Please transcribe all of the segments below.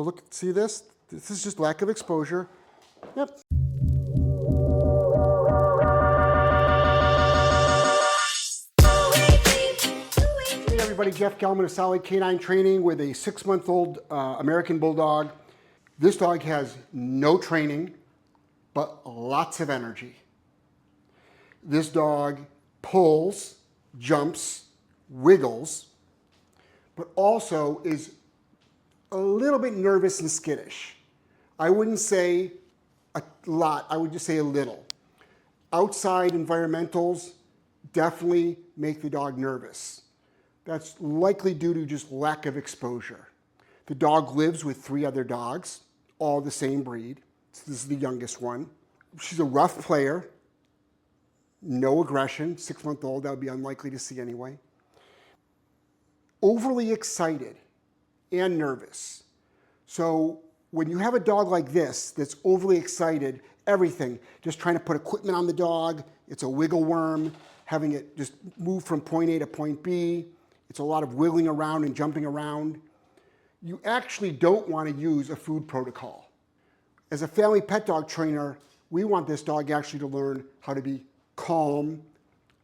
Look, see this? This is just lack of exposure. Yep. Hey everybody, Jeff Gelman of Solid Canine Training with a 6-month-old American Bulldog. This dog has no training, but lots of energy. This dog pulls, jumps, wiggles, but also is a little bit nervous and skittish. I wouldn't say a lot, I would just say a little. Outside environmentals definitely make the dog nervous. That's likely due to just lack of exposure. The dog lives with 3 other dogs, all the same breed. So this is the youngest one. She's a rough player, no aggression, 6-month-old, that would be unlikely to see anyway. Overly excited and nervous. So when you have a dog like this that's overly excited, everything, just trying to put equipment on the dog, it's a wiggle worm, having it just move from point A to point B, it's a lot of wiggling around and jumping around. You actually don't want to use a food protocol. As a family pet dog trainer, we want this dog actually to learn how to be calm,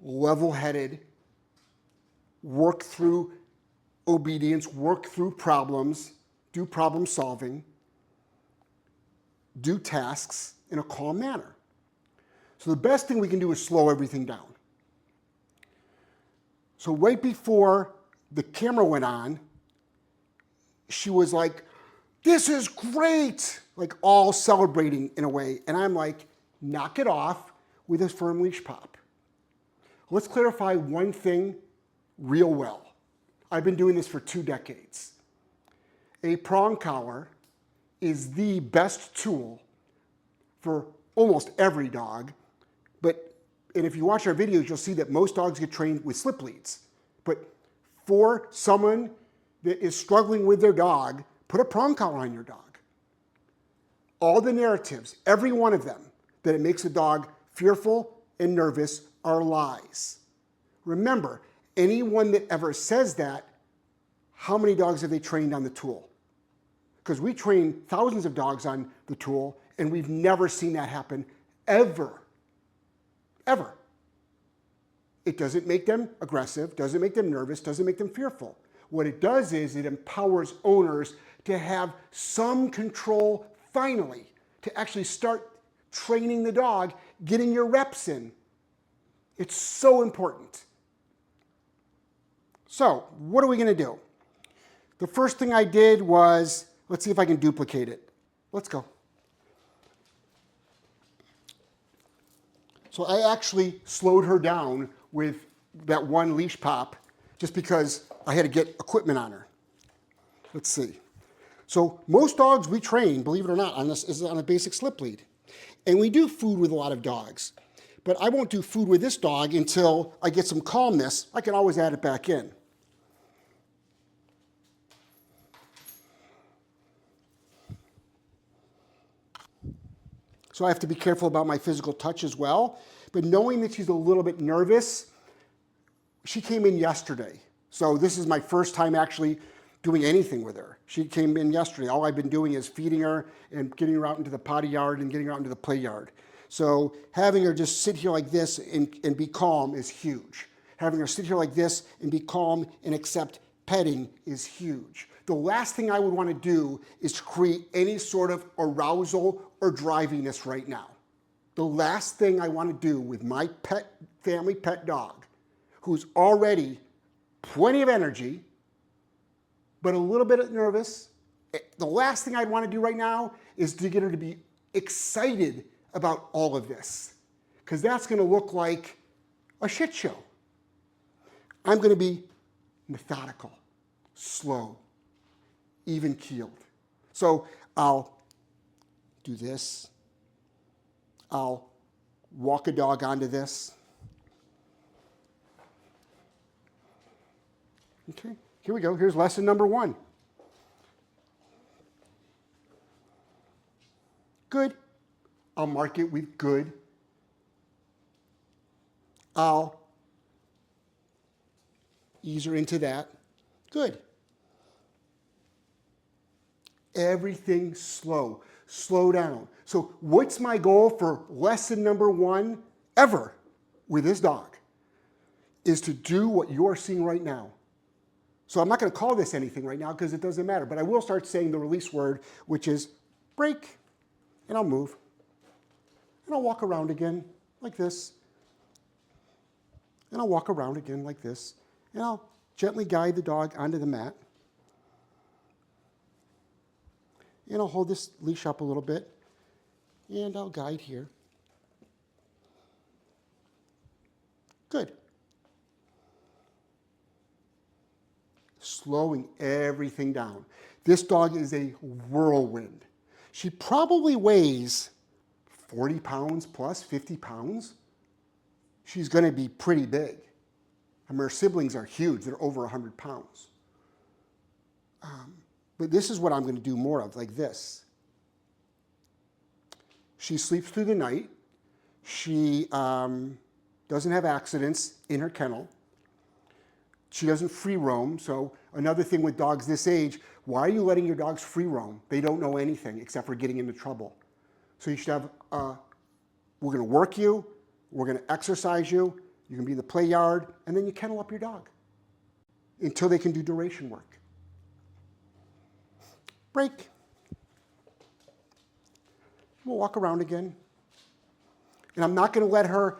level-headed, work through obedience, work through problems, do problem solving, do tasks in a calm manner. So the best thing we can do is slow everything down. So right before the camera went on, she was like, "This is great!" Like all celebrating in a way. And I'm like, knock it off with a firm leash pop. Let's clarify one thing real well. I've been doing this for 2 decades. A prong collar is the best tool for almost every dog, and if you watch our videos, you'll see that most dogs get trained with slip leads. But for someone that is struggling with their dog, put a prong collar on your dog. All the narratives, every one of them, that it makes a dog fearful and nervous are lies. Remember, anyone that ever says that, how many dogs have they trained on the tool? Because we train thousands of dogs on the tool, and we've never seen that happen, ever. Ever. It doesn't make them aggressive, doesn't make them nervous, doesn't make them fearful. What it does is it empowers owners to have some control, finally, to actually start training the dog, getting your reps in. It's so important. So, what are we going to do? The first thing I did was, let's see if I can duplicate it. Let's go. So I actually slowed her down with that one leash pop just because I had to get equipment on her. Let's see. So most dogs we train, believe it or not, on this is on a basic slip lead. And we do food with a lot of dogs. But I won't do food with this dog until I get some calmness. I can always add it back in. So I have to be careful about my physical touch as well. But knowing that she's a little bit nervous, she came in yesterday. So this is my first time actually doing anything with her. She came in yesterday. All I've been doing is feeding her and getting her out into the potty yard and getting her out into the play yard. So having her just sit here like this and be calm is huge. Having her sit here like this and be calm and accept petting is huge. The last thing I would want to do is to create any sort of arousal or driviness right now. The last thing I want to do with my family pet dog, who's already plenty of energy, but a little bit nervous, the last thing I'd want to do right now is to get her to be excited about all of this, because that's going to look like a shit show. I'm going to be methodical, slow, even-keeled. So I'll do this. I'll walk a dog onto this. Okay, here we go. Here's lesson number 1. Good. I'll mark it with good. I'll ease her into that. Good. everything slow. Slow down. So what's my goal for lesson number 1 ever with this dog? Is to do what you are seeing right now. So I'm not going to call this anything right now because it doesn't matter, but I will start saying the release word, which is break, and I'll move. And I'll walk around again like this. And I'll walk around again like this. And I'll gently guide the dog onto the mat. And I'll hold this leash up a little bit. And I'll guide here. Good. Slowing everything down. This dog is a whirlwind. She probably weighs 40 pounds plus, 50 pounds. She's going to be pretty big. I mean, her siblings are huge. They're over 100 pounds. But this is what I'm going to do more of, like this. She sleeps through the night. She doesn't have accidents in her kennel. She doesn't free roam. So another thing with dogs this age, why are you letting your dogs free roam? They don't know anything except for getting into trouble. So you should have, we're going to work you, we're going to exercise you, you can be in the play yard, and then you kennel up your dog until they can do duration work. Break. We'll walk around again. And I'm not going to let her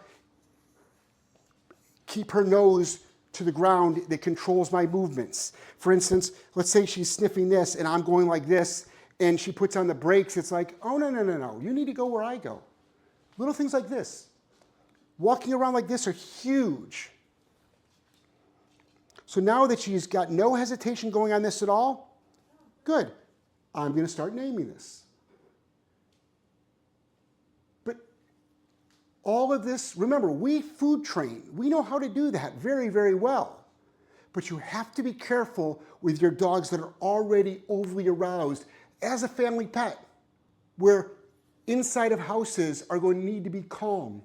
keep her nose to the ground that controls my movements. For instance, let's say she's sniffing this and I'm going like this and she puts on the brakes. It's like, oh, no, no, no, no. You need to go where I go. Little things like this. Walking around like this are huge. So now that she's got no hesitation going on this at all, good. I'm going to start naming this. But all of this, remember, we food train. We know how to do that very, very well. But you have to be careful with your dogs that are already overly aroused as a family pet, where inside of houses are going to need to be calm.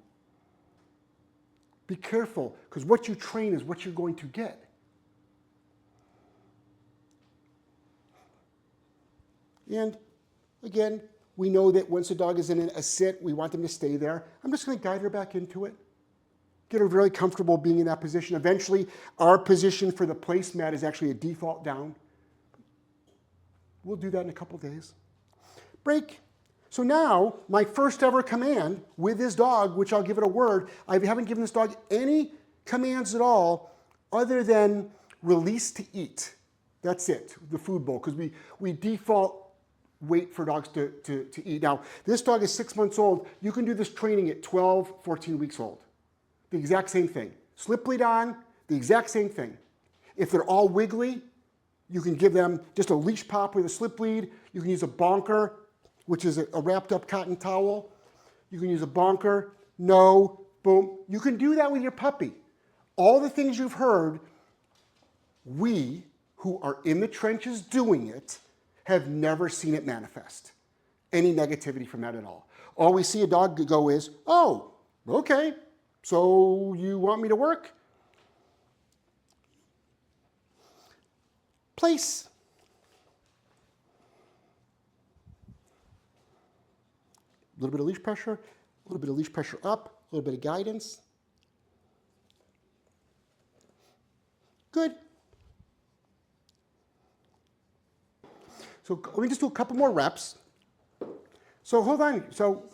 Be careful, because what you train is what you're going to get. And again, we know that once a dog is in a sit, we want them to stay there. I'm just going to guide her back into it. Get her really comfortable being in that position. Eventually, our position for the placemat is actually a default down. We'll do that in a couple days. Break. So now, my first ever command with this dog, which I'll give it a word, I haven't given this dog any commands at all other than release to eat. That's it, the food bowl, because we default wait for dogs to eat. Now, this dog is 6 months old. You can do this training at 12, 14 weeks old. The exact same thing. Slip lead on, the exact same thing. If they're all wiggly, you can give them just a leash pop with a slip lead. You can use a bonker, which is a wrapped up cotton towel. You can use a bonker, no, boom. You can do that with your puppy. All the things you've heard, we who are in the trenches doing it have never seen it manifest. Any negativity from that at all. All we see a dog go is, oh, okay, so you want me to work? Place. A little bit of leash pressure, a little bit of leash pressure up, a little bit of guidance. Good. So let me just do a couple more reps. So hold on. So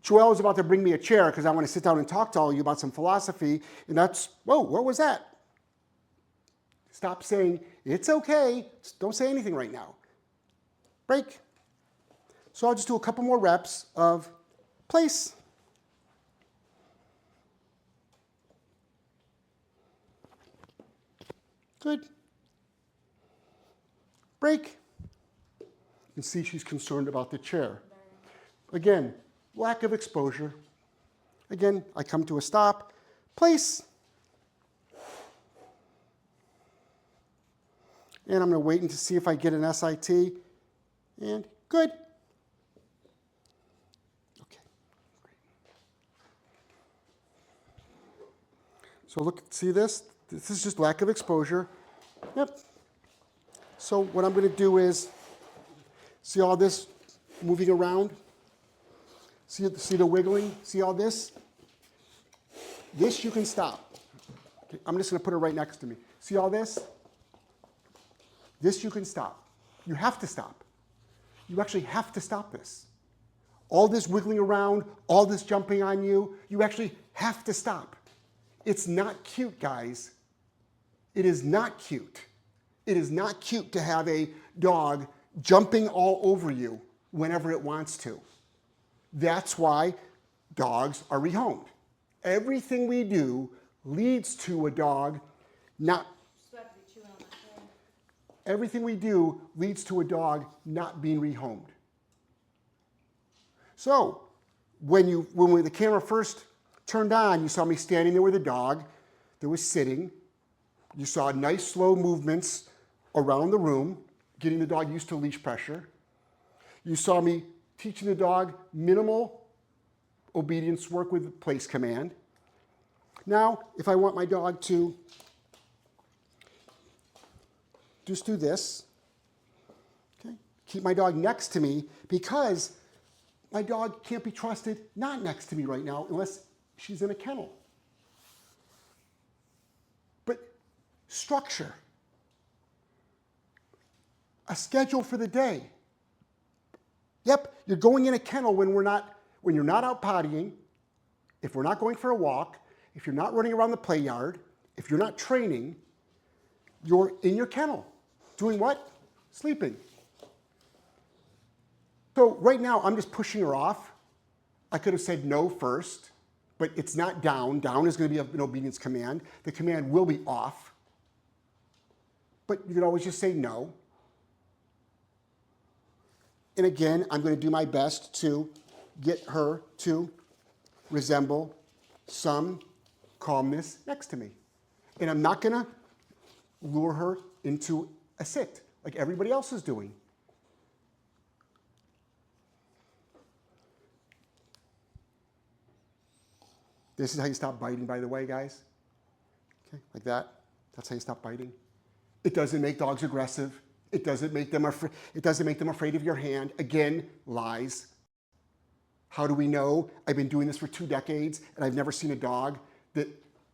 Joelle is about to bring me a chair because I want to sit down and talk to all of you about some philosophy. And that's, whoa, what was that? Stop saying, it's okay. Don't say anything right now. Break. So I'll just do a couple more reps of place. Good. Break. You can see she's concerned about the chair. Again, lack of exposure. Again, I come to a stop. Place. And I'm going to wait and to see if I get an SIT. And good. Okay, great. So look, see this? This is just lack of exposure. Yep. So what I'm going to do is, see all this moving around? See the wiggling? See all this? This you can stop. Okay, I'm just going to put it right next to me. See all this? This you can stop. You have to stop. You actually have to stop this. All this wiggling around, all this jumping on you, you actually have to stop. It's not cute, guys. It is not cute. It is not cute to have a dog jumping all over you whenever it wants to. That's why dogs are rehomed. Everything we do leads to a dog not... Everything we do leads to a dog not being rehomed. So, when the camera first turned on, you saw me standing there with a dog that was sitting. You saw nice slow movements around the room, getting the dog used to leash pressure. You saw me teaching the dog minimal obedience work with place command. Now, if I want my dog to just do this, okay? Keep my dog next to me, because my dog can't be trusted not next to me right now unless she's in a kennel. But structure, a schedule for the day. Yep, you're going in a kennel when you're not out pottying, if we're not going for a walk, if you're not running around the play yard, if you're not training, you're in your kennel. Doing what? Sleeping. So right now, I'm just pushing her off. I could have said no first, but it's not down. Down is going to be an obedience command. The command will be off. But you can always just say no. And again, I'm going to do my best to get her to resemble some calmness next to me. And I'm not going to lure her into a sit like everybody else is doing. This is how you stop biting, by the way, guys. Okay, like that. That's how you stop biting. It doesn't make dogs aggressive. It doesn't make them afraid of your hand. Again, lies. How do we know? I've been doing this for 2 decades, and I've never seen a dog that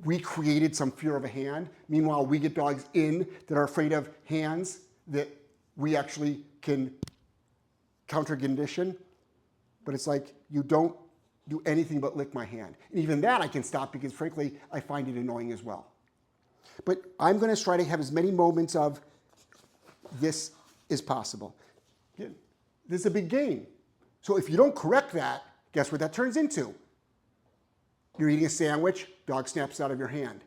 recreated some fear of a hand. Meanwhile, we get dogs in that are afraid of hands that we actually can counter-condition. But it's like, you don't do anything but lick my hand. And even that I can stop because, frankly, I find it annoying as well. But I'm going to try to have as many moments of this as possible. Again, this is a big game. So if you don't correct that, guess what that turns into? You're eating a sandwich, dog snaps out of your hand.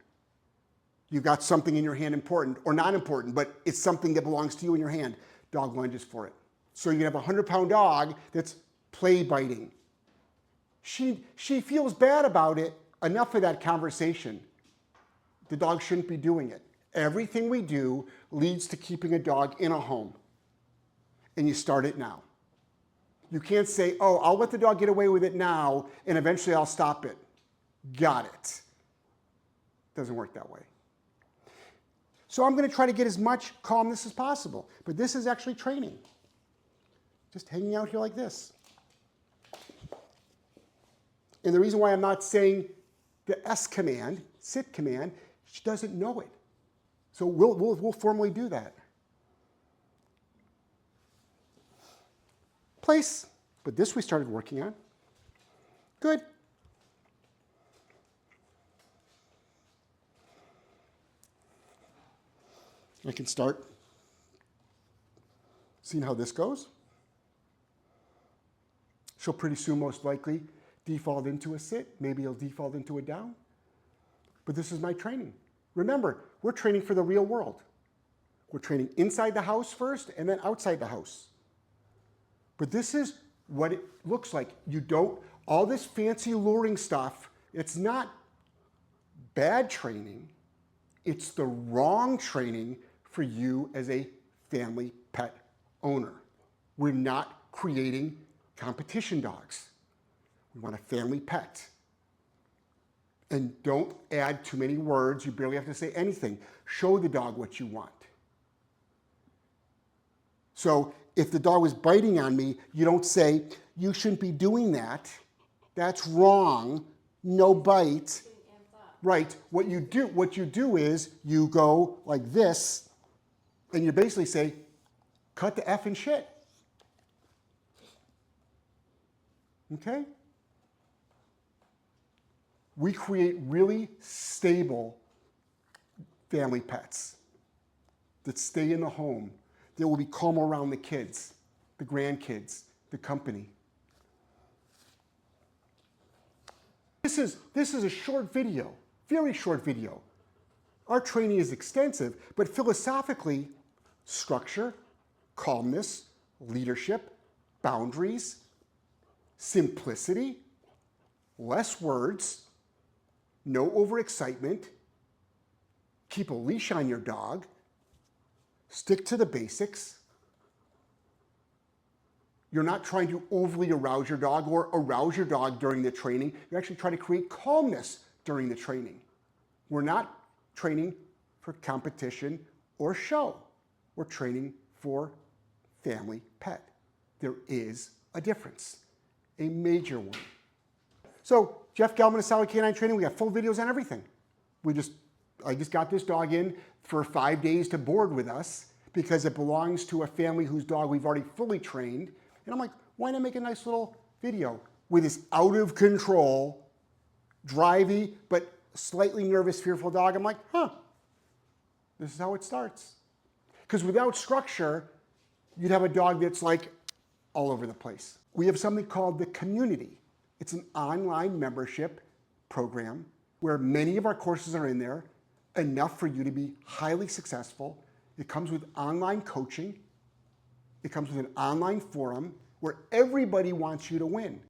You've got something in your hand important, or not important, but it's something that belongs to you in your hand. Dog lunges for it. So you can have a 100-pound dog that's play biting. She feels bad about it. Enough of that conversation. The dog shouldn't be doing it. Everything we do leads to keeping a dog in a home. And you start it now. You can't say, oh, I'll let the dog get away with it now, and eventually I'll stop it. Got it. Doesn't work that way. So I'm going to try to get as much calmness as possible. But this is actually training. Just hanging out here like this. And the reason why I'm not saying the S command, sit command, she doesn't know it. So we'll formally do that. Place, but this we started working on. Good. I can start seeing how this goes. She'll pretty soon, most likely, default into a sit. Maybe he'll default into a down. But this is my training. Remember, we're training for the real world. We're training inside the house first and then outside the house. But this is what it looks like. You don't, all this fancy luring stuff, it's not bad training. It's the wrong training for you as a family pet owner. We're not creating competition dogs. We want a family pet. And don't add too many words. You barely have to say anything. Show the dog what you want. So if the dog was biting on me, you don't say, you shouldn't be doing that. That's wrong. No bite. Right. What you do is you go like this, and you basically say, cut the effing shit. Okay? We create really stable family pets that stay in the home, that will be calm around the kids, the grandkids, the company. This is a short video, very short video. Our training is extensive, but philosophically, structure, calmness, leadership, boundaries, simplicity, less words, no overexcitement, keep a leash on your dog, stick to the basics. You're not trying to overly arouse your dog or arouse your dog during the training. You're actually trying to create calmness during the training. We're not training for competition or show. We're training for family pet. There is a difference, a major one. So Jeff Gelman of Solid Canine Training, we got full videos on everything. I just got this dog in for 5 days to board with us because it belongs to a family whose dog we've already fully trained. And I'm like, why not make a nice little video with this out of control, drivey, but slightly nervous, fearful dog? I'm like, this is how it starts. Because without structure, you'd have a dog that's like all over the place. We have something called the community. It's an online membership program where many of our courses are in there, enough for you to be highly successful. It comes with online coaching. It comes with an online forum where everybody wants you to win.